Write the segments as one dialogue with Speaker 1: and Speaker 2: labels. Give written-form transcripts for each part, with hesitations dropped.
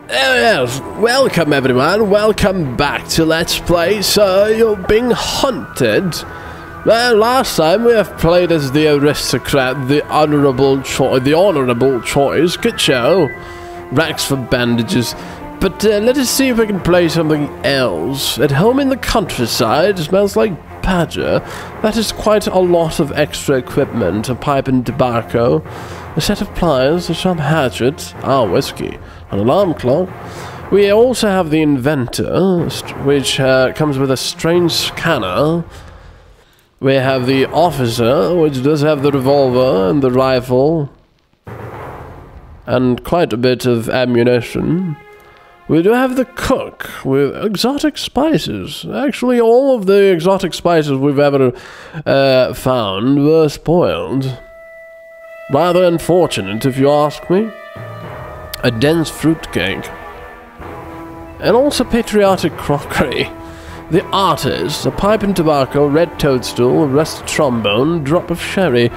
Speaker 1: Yes, welcome everyone, welcome back to Let's Play. So, you're being hunted. Well, last time we have played as the aristocrat, the honourable choice, good show. Racks for bandages. But let us see if we can play something else. At home in the countryside, smells like badger. That is quite a lot of extra equipment, a pipe and tobacco, a set of pliers, a sharp hatchet, our whiskey, an alarm clock. We also have the inventor, which comes with a strange scanner. We have the officer, which does have the revolver and the rifle, and quite a bit of ammunition. We do have the cook with exotic spices. Actually, all of the exotic spices we've ever found were spoiled. Rather unfortunate, if you ask me. A dense fruitcake. And also patriotic crockery. The artist, a pipe and tobacco, red toadstool, a rusted trombone, drop of sherry.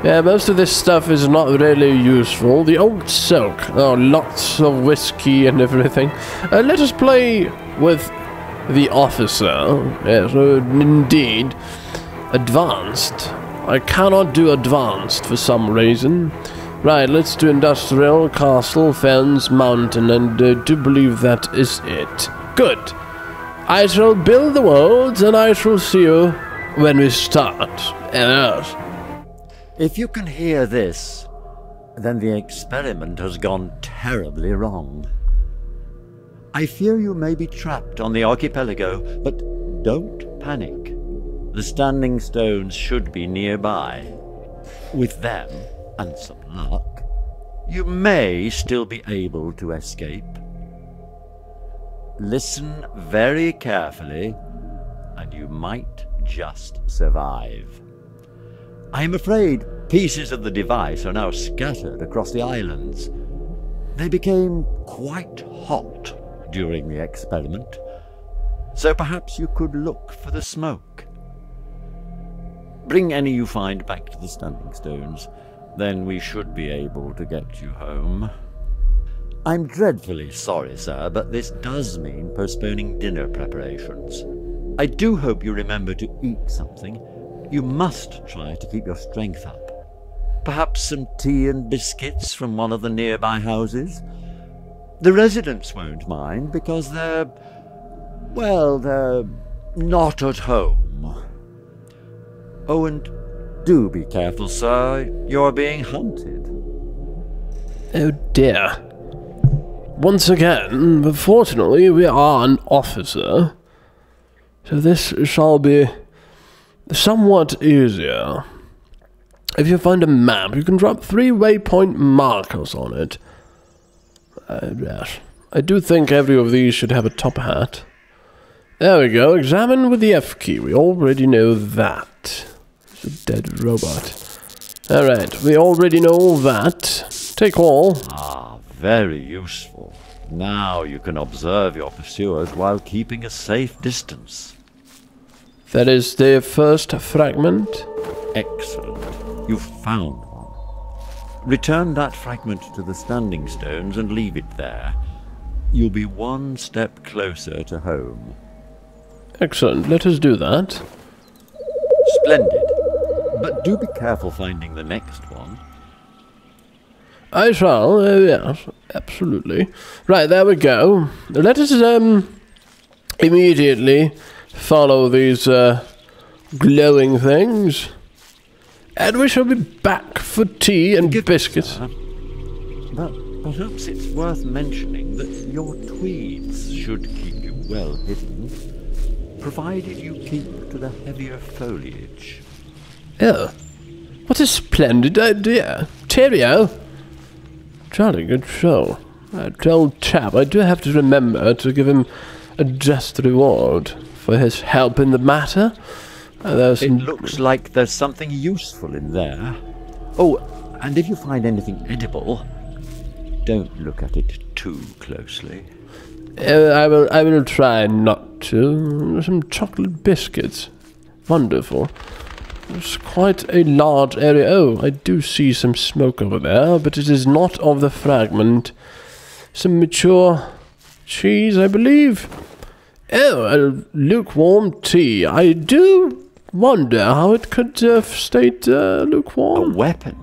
Speaker 1: Yeah, most of this stuff is not really useful. The old soak. Oh, lots of whiskey and everything. Let us play with the officer. Yes, indeed. Advanced. I cannot do advanced for some reason. Right, let's do industrial, castle, fens, mountain, and do believe that is it. Good. I shall build the worlds, and I shall see you when we start. Yes.
Speaker 2: If you can hear this, then the experiment has gone terribly wrong. I fear you may be trapped on the archipelago, but don't panic. The standing stones should be nearby. With them, and some luck, you may still be able to escape. Listen very carefully, and you might just survive. I am afraid pieces of the device are now scattered across the islands. They became quite hot during the experiment, so perhaps you could look for the smoke. Bring any you find back to the standing stones, then we should be able to get you home. I'm dreadfully sorry, sir, but this does mean postponing dinner preparations. I do hope you remember to eat something. You must try to keep your strength up. Perhaps some tea and biscuits from one of the nearby houses. The residents won't mind because they're not at home. Oh, and do be careful, sir. You're being hunted.
Speaker 1: Oh dear. Once again, fortunately, we are an officer, so this shall be somewhat easier. If you find a map, you can drop 3 waypoint markers on it. Yes. I do think every of these should have a top hat. There we go. Examine with the F key. We already know that. It's a dead robot. Alright, we already know that. Take all.
Speaker 2: Ah, very useful. Now you can observe your pursuers while keeping a safe distance.
Speaker 1: That is the first fragment.
Speaker 2: Excellent. You've found one. Return that fragment to the standing stones and leave it there. You'll be one step closer to home.
Speaker 1: Excellent. Let us do that.
Speaker 2: Splendid. But do be careful finding the next one.
Speaker 1: I shall. Yes, absolutely. Right, there we go. Let us immediately follow these glowing things. And we shall be back for tea and biscuits.
Speaker 2: But perhaps it's worth mentioning that your tweeds should keep you well hidden, provided you keep to the heavier foliage.
Speaker 1: Oh, what a splendid idea. Cheerio. Jolly good show. That old chap, I do have to remember to give him a just reward for his help in the matter.
Speaker 2: It looks like there's something useful in there. Oh, and if you find anything edible, don't look at it too closely.
Speaker 1: I will try not to. Some chocolate biscuits. Wonderful. It's quite a large area. Oh, I do see some smoke over there, but it is not of the fragment. some mature cheese, I believe. Oh, a lukewarm tea. I do wonder how it could have stayed lukewarm.
Speaker 2: A weapon?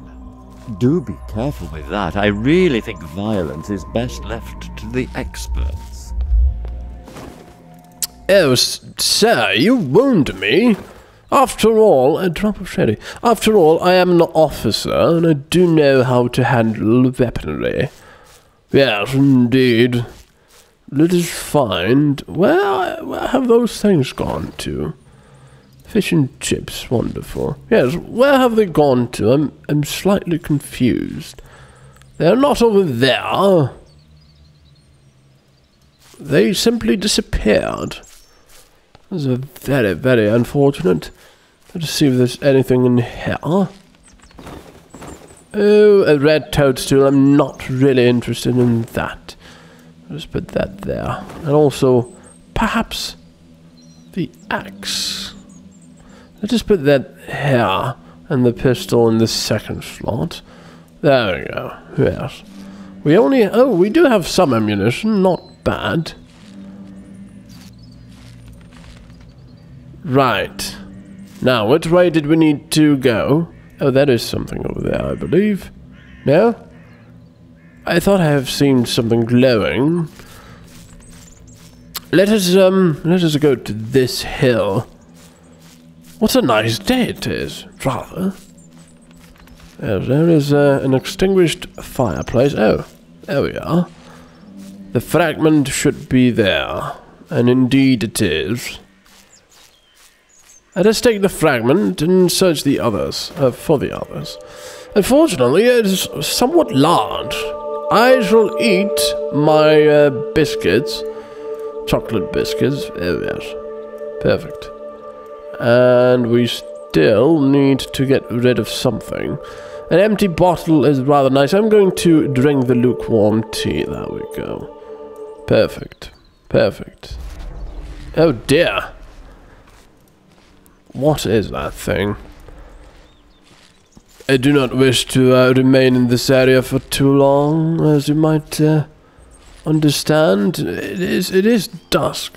Speaker 2: Do be careful with that. I really think violence is best left to the experts.
Speaker 1: Oh, sir, you wound me. After all, a drop of sherry. After all, I am an officer, and I do know how to handle weaponry. Yes, indeed. Let us find... Where have those things gone to? Fish and chips, wonderful. Yes, where have they gone to? I'm slightly confused. They're not over there. They simply disappeared. This is very, very unfortunate. Let's see if there's anything in here. Oh, a red toadstool. I'm not really interested in that. Just put that there. And also, perhaps, the axe. Let's just put that here. And the pistol in the second slot. There we go. Yes. We only... Oh, we do have some ammunition. Not bad. Right. Now, which way did we need to go? Oh, that is something over there, I believe. No? I thought I have seen something glowing. Let us go to this hill. What a nice day it is, rather. Yes, there is an extinguished fireplace. Oh, there we are. The fragment should be there. And indeed it is. Let us take the fragment and search the others, for the others. Unfortunately, it is somewhat large. I shall eat my biscuits, chocolate biscuits. Oh, yes. Perfect. And we still need to get rid of something. An empty bottle is rather nice. I'm going to drink the lukewarm tea. There we go. Perfect. Perfect. Oh dear. What is that thing? I do not wish to remain in this area for too long, as you might understand. It is dusk.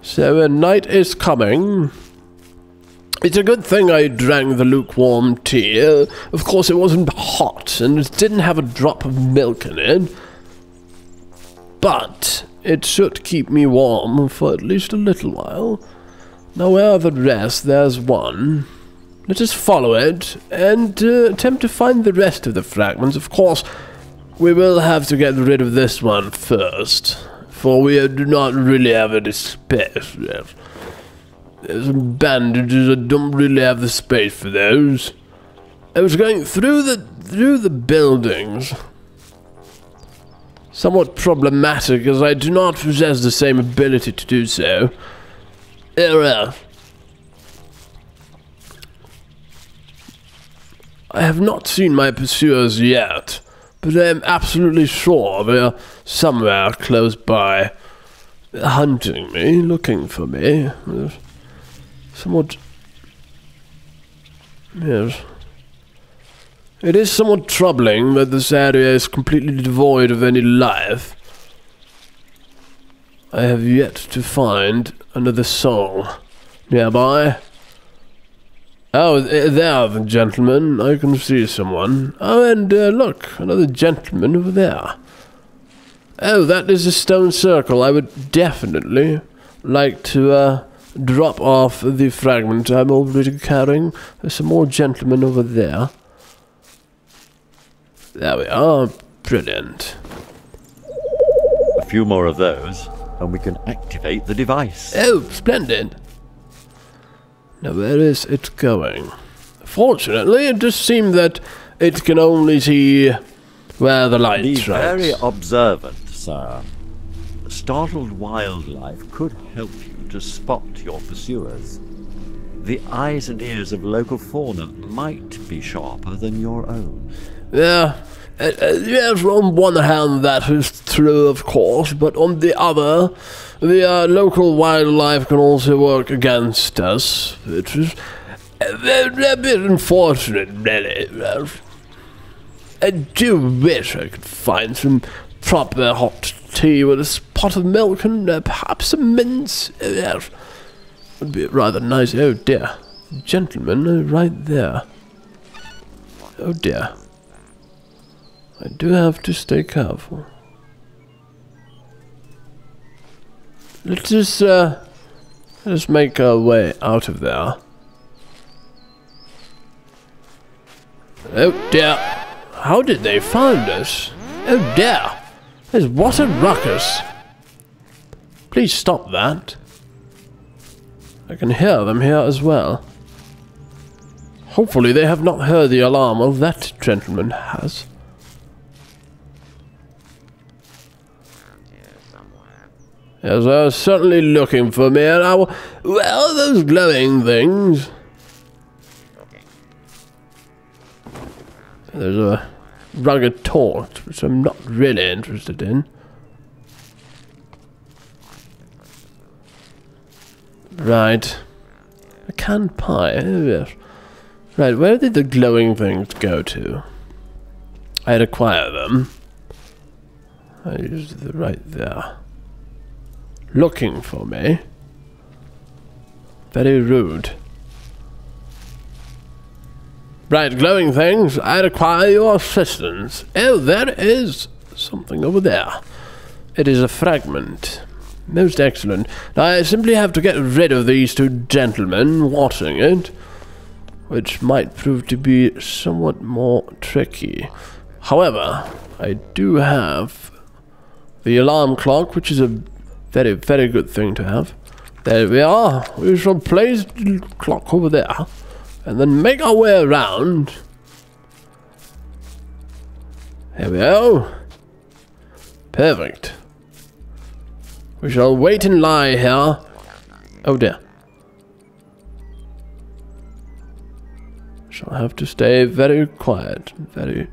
Speaker 1: So night is coming. It's a good thing I drank the lukewarm tea. Of course, it wasn't hot, and it didn't have a drop of milk in it. But it should keep me warm for at least a little while. Now, where are the rest? There's one. Let us follow it, and attempt to find the rest of the fragments. Of course, we will have to get rid of this one first, for we do not really have any space left. There's some bandages. I don't really have the space for those. I was going through the buildings. Somewhat problematic, as I do not possess the same ability to do so. I have not seen my pursuers yet, but I am absolutely sure they are somewhere close by, hunting me, looking for me. Somewhat... Yes. It is somewhat troubling that this area is completely devoid of any life. I have yet to find another soul nearby. Oh, there, the gentleman. I can see someone. Oh, and look, another gentleman over there. Oh, that is a stone circle. I would definitely like to drop off the fragment I'm already carrying. There's some more gentlemen over there. There we are. Brilliant.
Speaker 2: A few more of those, and we can activate the device.
Speaker 1: Oh, splendid. Now, where is it going? Fortunately, it just seemed that it can only see where the light strikes.
Speaker 2: Be very observant, sir. Startled wildlife could help you to spot your pursuers. The eyes and ears of local fauna might be sharper than your own.
Speaker 1: Yeah, yes, on one hand that is true, of course, but on the other, the local wildlife can also work against us, which is a bit unfortunate, really. I do wish I could find some proper hot tea with a pot of milk and perhaps some mince. Yes, would be rather nice. Oh dear, gentleman, right there. Oh dear, I do have to stay careful. Let's just make our way out of there. Oh dear, how did they find us? Oh dear, what a ruckus. Please stop that. I can hear them here as well. Hopefully they have not heard the alarm of that gentleman has. Yes, they're certainly looking for me, and well, those glowing things. There's a rugged torch, which I'm not really interested in. Right. A canned pie, oh yes. Right, where did the glowing things go to? I'd acquire them. I used the right there. Looking for me. Very rude. Right, glowing things, I'd acquire your assistance. Oh, there is something over there. It is a fragment. Most excellent. Now, I simply have to get rid of these two gentlemen watching it, which might prove to be somewhat more tricky. However, I do have the alarm clock, which is a very, very good thing to have. There we are. We shall place the clock over there, and then make our way around. Here we go. Perfect. We shall wait and lie here. Oh dear. Shall have to stay very quiet, very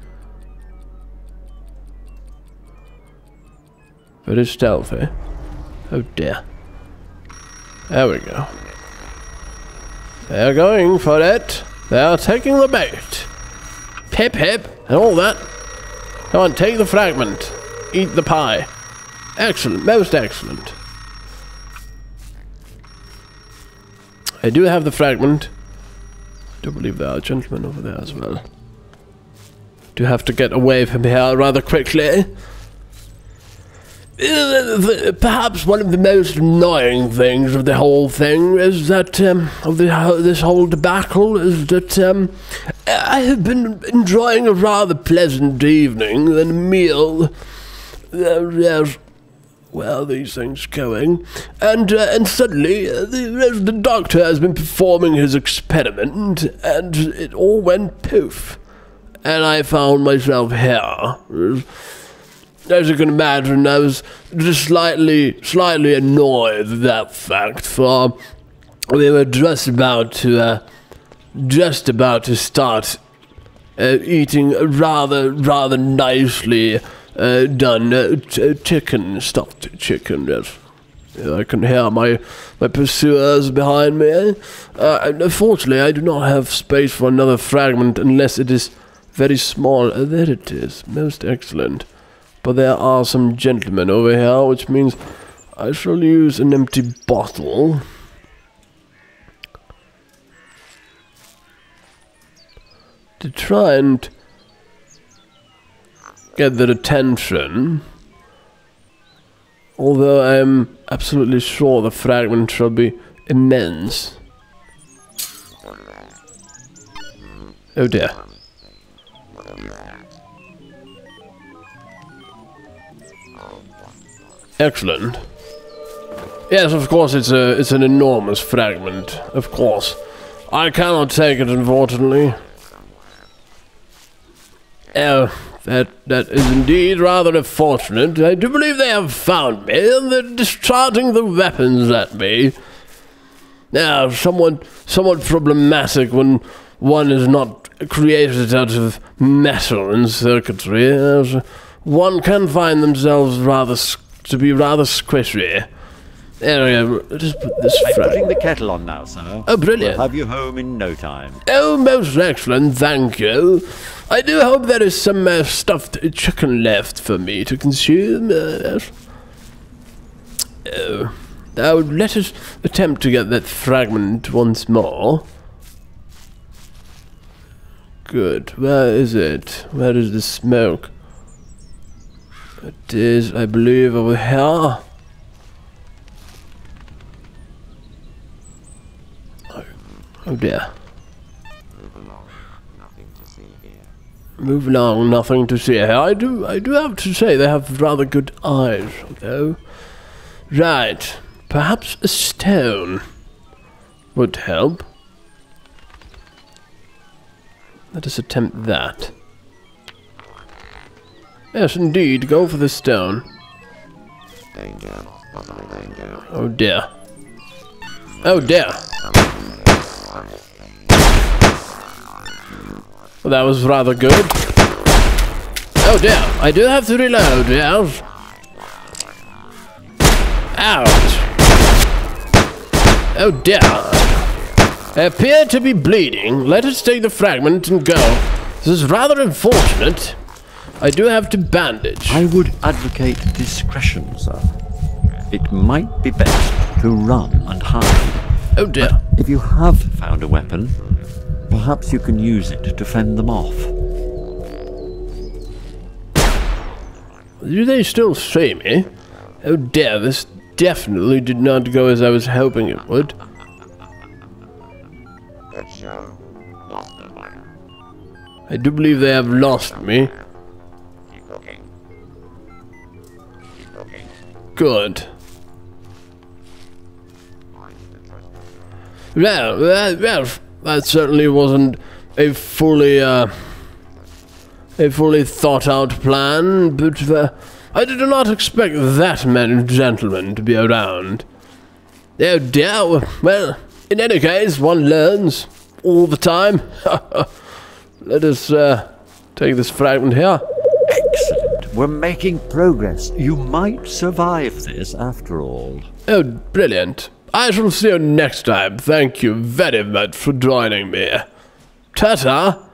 Speaker 1: stealthy. Oh dear. There we go. They're going for it. They're taking the bait. Hip hip and all that. Come on, take the fragment. Eat the pie. Excellent, most excellent. I do have the fragment. I do believe there are gentlemen over there as well. Do have to get away from here rather quickly. Perhaps one of the most annoying things of the whole thing is that, this whole debacle is that, I have been enjoying a rather pleasant evening and a meal. Yes, well, these things going, and suddenly the doctor has been performing his experiment, and it all went poof, and I found myself here. As you can imagine, I was just slightly annoyed at that fact, for we were just about to start eating a rather nicely done chicken, stuffed chicken. Yes, I can hear my pursuers behind me. Unfortunately, I do not have space for another fragment unless it is very small. There it is, most excellent. But there are some gentlemen over here, which means I shall use an empty bottle. To try and get their attention. Although I am absolutely sure the fragment shall be immense. Oh dear. Excellent. Yes, of course, it's an enormous fragment. Of course, I cannot take it, unfortunately. Oh, that is indeed rather unfortunate. I do believe they have found me, and they're discharging the weapons at me. Now, somewhat problematic when one is not created out of metal and circuitry. As one can find themselves rather squishy. There we go. Just put this
Speaker 2: I'm
Speaker 1: fragment.
Speaker 2: putting the kettle on now, sir.
Speaker 1: Oh, brilliant.
Speaker 2: We'll have you home in no time.
Speaker 1: Oh, most excellent, thank you. I do hope there is some stuffed chicken left for me to consume. Yes. Now, let us attempt to get that fragment once more. Good. Where is it? Where is the smoke? It is, I believe, over here. Oh dear. Move along, nothing to see here. I do have to say they have rather good eyes, though. Right. Perhaps a stone would help. Let us attempt that. Yes, indeed, go for the stone. Oh dear. Oh dear. Well, that was rather good. Oh dear, I do have to reload, yes. Ouch. Oh dear. I appear to be bleeding. Let us take the fragment and go. This is rather unfortunate. I do have to bandage.
Speaker 2: I would advocate discretion, sir. It might be best to run and hide.
Speaker 1: Oh dear.
Speaker 2: But if you have found a weapon, perhaps you can use it to fend them off.
Speaker 1: Do they still see me? Oh dear, this definitely did not go as I was hoping it would. I do believe they have lost me. Good. Well, that certainly wasn't a fully thought out plan, but I did not expect that many gentlemen to be around. Oh dear, well, in any case, one learns all the time. Let us take this fragment here.
Speaker 2: Excellent. We're making progress. You might survive this after all.
Speaker 1: Oh, brilliant. I shall see you next time. Thank you very much for joining me. Ta-ta!